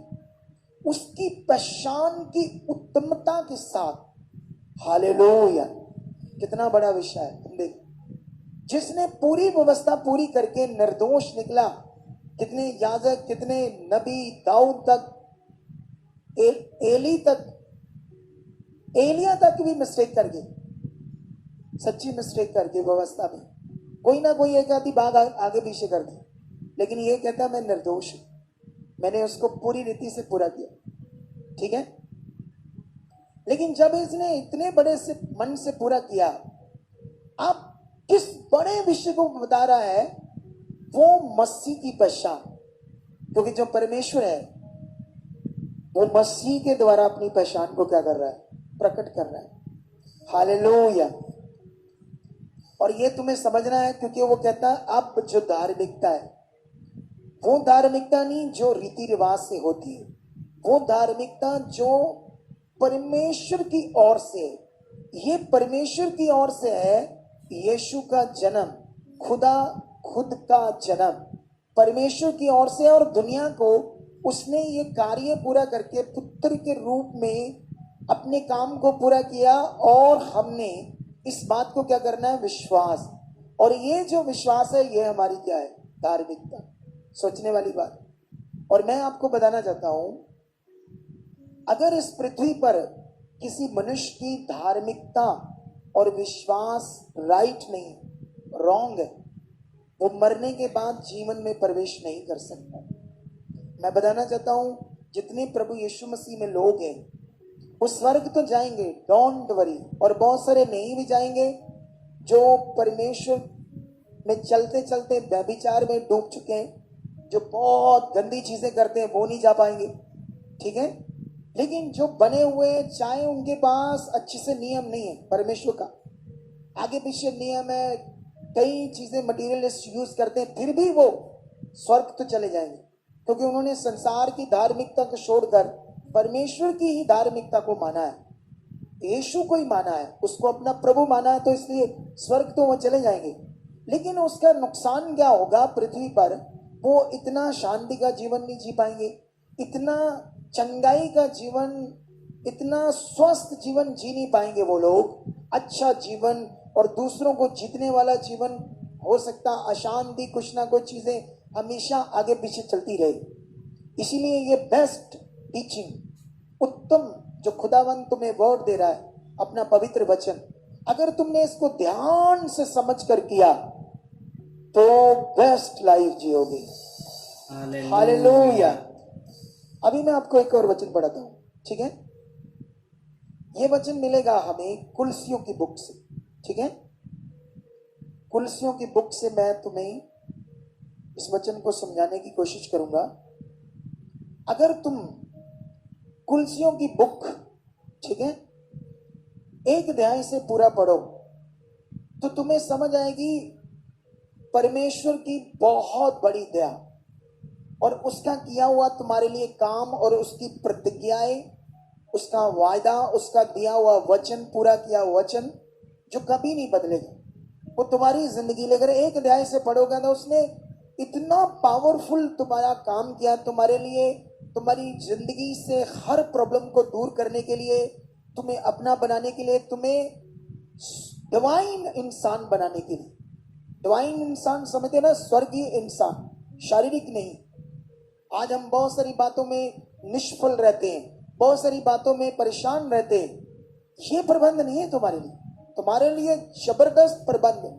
Speaker 1: उसकी पहचान की उत्तमता के साथ, हालेलुया, कितना बड़ा विषय है। देख, जिसने पूरी व्यवस्था पूरी करके निर्दोष निकला, कितने याजक, कितने नबी, दाऊद तक, एलिया तक भी मिस्टेक कर गए, सच्ची मिस्टेक करके व्यवस्था में कोई ना कोई एक आधी बात आगे पीछे कर दी। लेकिन ये कहता मैं निर्दोष हूं, मैंने उसको पूरी रीति से पूरा किया। ठीक है? लेकिन जब इसने इतने बड़े से मन से पूरा किया, अब किस बड़े विषय को बता रहा है? वो मसीह की पहचान, क्योंकि जो परमेश्वर है वो मसीह के द्वारा अपनी पहचान को क्या कर रहा है? प्रकट कर रहा है। हालेलुया। और ये तुम्हें समझना है, क्योंकि वो कहता है अब जो धार्मिकता है, वो धार्मिकता नहीं जो रीति रिवाज से होती है, वो धार्मिकता जो परमेश्वर की ओर से है। ये परमेश्वर की ओर से है। यीशु का जन्म, खुद का जन्म परमेश्वर की ओर से, और दुनिया को उसने ये कार्य पूरा करके पुत्र के रूप में अपने काम को पूरा किया, और हमने इस बात को क्या करना है? विश्वास। और ये जो विश्वास है, ये हमारी क्या है? धार्मिकता। सोचने वाली बात। और मैं आपको बताना चाहता हूं, अगर इस पृथ्वी पर किसी मनुष्य की धार्मिकता और विश्वास राइट नहीं, रॉन्ग है, वो मरने के बाद जीवन में प्रवेश नहीं कर सकता। मैं बताना चाहता हूं, जितने प्रभु यीशु मसीह में लोग हैं वो स्वर्ग तो जाएंगे, डोंट वरी, और बहुत सारे नहीं भी जाएंगे जो परमेश्वर में चलते चलते व्यभिचार में डूब चुके हैं, जो बहुत गंदी चीजें करते हैं, वो नहीं जा पाएंगे। ठीक है? लेकिन जो बने हुए, चाहे उनके पास अच्छे से नियम नहीं है परमेश्वर का, आगे पीछे नियम है, कई चीजें मटीरियलिस्ट यूज करते हैं, फिर भी वो स्वर्ग तो चले जाएंगे, क्योंकि उन्होंने संसार की धार्मिकता को छोड़कर परमेश्वर की ही धार्मिकता को माना है, यीशु को ही माना है, उसको अपना प्रभु माना है, तो इसलिए स्वर्ग तो वो चले जाएंगे। लेकिन उसका नुकसान क्या होगा? पृथ्वी पर वो इतना शांति का जीवन नहीं जी पाएंगे, इतना चंगाई का जीवन, इतना स्वस्थ जीवन जी नहीं पाएंगे वो लोग, अच्छा जीवन और दूसरों को जीतने वाला जीवन हो सकता अशांति, कुछ ना कुछ चीजें हमेशा आगे पीछे चलती रहे। इसीलिए ये बेस्ट टीचिंग, उत्तम जो खुदावन तुम्हें वर्ड दे रहा है, अपना पवित्र वचन, अगर तुमने इसको ध्यान से समझ कर किया तो बेस्ट लाइफ जियोगे। हालेलुया। अभी मैं आपको एक और वचन पढ़ाता हूं, ठीक है? ये वचन मिलेगा हमें कुलसियों की बुक से, ठीक है? कुलसियों की बुक से मैं तुम्हें इस वचन को समझाने की कोशिश करूंगा। अगर तुम कुलसियों की बुक, ठीक है, एक अध्याय से पूरा पढ़ो तो तुम्हें समझ आएगी परमेश्वर की बहुत बड़ी दया और उसका किया हुआ तुम्हारे लिए काम और उसकी प्रतिज्ञाएं, उसका वायदा, उसका दिया हुआ वचन, पूरा किया हुआ वचन जो कभी नहीं बदलेगा, वो तुम्हारी जिंदगी लेकर एक अध्याय से पढ़ोगे ना, उसने इतना पावरफुल तुम्हारा काम किया तुम्हारे लिए, तुम्हारी जिंदगी से हर प्रॉब्लम को दूर करने के लिए, तुम्हें अपना बनाने के लिए, तुम्हें डिवाइन इंसान बनाने के लिए। डिवाइन इंसान समझते ना, स्वर्गीय इंसान, शारीरिक नहीं। आज हम बहुत सारी बातों में निष्फल रहते हैं, बहुत सारी बातों में परेशान रहते हैं। ये प्रबंध नहीं है तुम्हारे लिए, तुम्हारे लिए जबरदस्त प्रबंध है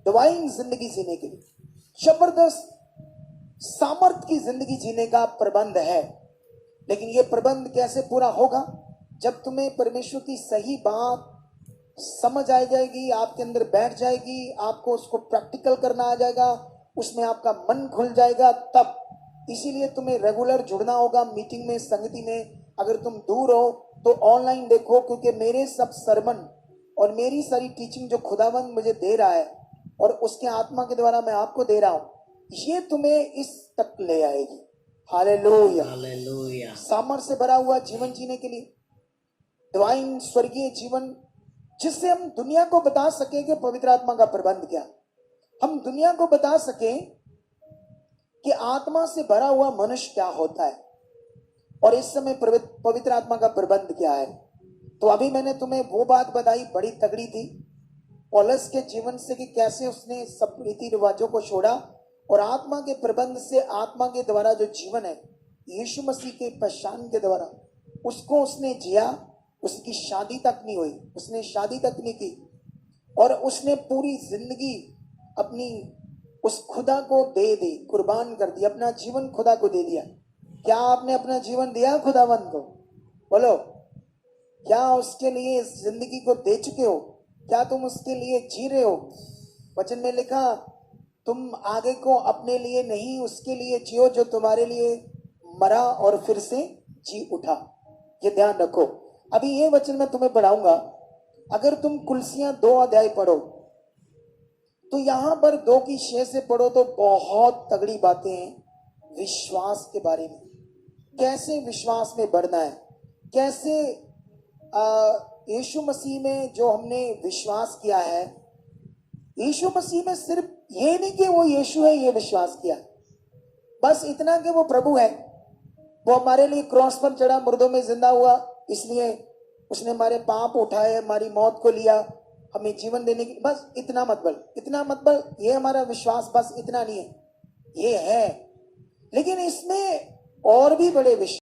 Speaker 1: डिवाइन जिंदगी जीने के लिए, जबरदस्त सामर्थ की जिंदगी जीने का प्रबंध है। लेकिन ये प्रबंध कैसे पूरा होगा? जब तुम्हें परमेश्वर की सही बात समझ आ जाएगी, आपके अंदर बैठ जाएगी, आपको उसको प्रैक्टिकल करना आ जाएगा, उसमें आपका मन खुल जाएगा, तब। इसीलिए तुम्हें रेगुलर जुड़ना होगा मीटिंग में, संगति में। अगर तुम दूर हो तो ऑनलाइन देखो, क्योंकि मेरे सब सरमन और मेरी सारी टीचिंग जो खुदावंद मुझे दे रहा है और उसके आत्मा के द्वारा मैं आपको दे रहा हूं, ये तुम्हें इस तक ले आएगी। हालेलुया।
Speaker 2: हालेलुया।
Speaker 1: सामर्थ से भरा हुआ जीवन जीने के लिए, डिवाइन स्वर्गीय जीवन, जिससे हम दुनिया को बता सके कि पवित्र आत्मा का प्रबंध क्या, हम दुनिया को बता सके कि आत्मा से भरा हुआ मनुष्य क्या होता है और इस समय पवित्र आत्मा का प्रबंध क्या है। तो अभी मैंने तुम्हें वो बात बताई, बड़ी तगड़ी थी, पौलुस के जीवन से, कि कैसे उसने सब रीति रिवाजों को छोड़ा और आत्मा के प्रबंध से, आत्मा के द्वारा जो जीवन है यीशु मसीह के पहचान के द्वारा, उसको उसने जिया। उसकी शादी तक नहीं हुई, उसने शादी तक नहीं की और उसने पूरी जिंदगी अपनी उस खुदा को दे दी, कुर्बान कर दी, अपना जीवन खुदा को दे दिया। क्या आपने अपना जीवन दिया खुदावंद को? बोलो, क्या उसके लिए इस जिंदगी को दे चुके हो? क्या तुम उसके लिए जी रहे हो? वचन में लिखा, तुम आगे को अपने लिए नहीं, उसके लिए जियो जो तुम्हारे लिए मरा और फिर से जी उठा। ये ध्यान रखो। अभी ये वचन मैं तुम्हें पढ़ाऊंगा। अगर तुम कुलसियां 2 अध्याय पढ़ो तो यहां पर 2 की 6 से पढ़ो तो बहुत तगड़ी बातें हैं विश्वास के बारे में, कैसे विश्वास में बढ़ना है, कैसे यीशु मसीह में जो हमने विश्वास किया है, यीशु मसीह में सिर्फ ये नहीं कि वो यीशु है ये विश्वास किया, बस इतना कि वो प्रभु है, वो हमारे लिए क्रॉस पर चढ़ा, मुर्दों में जिंदा हुआ, इसलिए उसने हमारे पाप उठाए, हमारी मौत को लिया, हमें जीवन देने की, बस इतना मत बोल, ये हमारा विश्वास, बस इतना नहीं है, ये है। लेकिन इसमें और भी बड़े विश्वास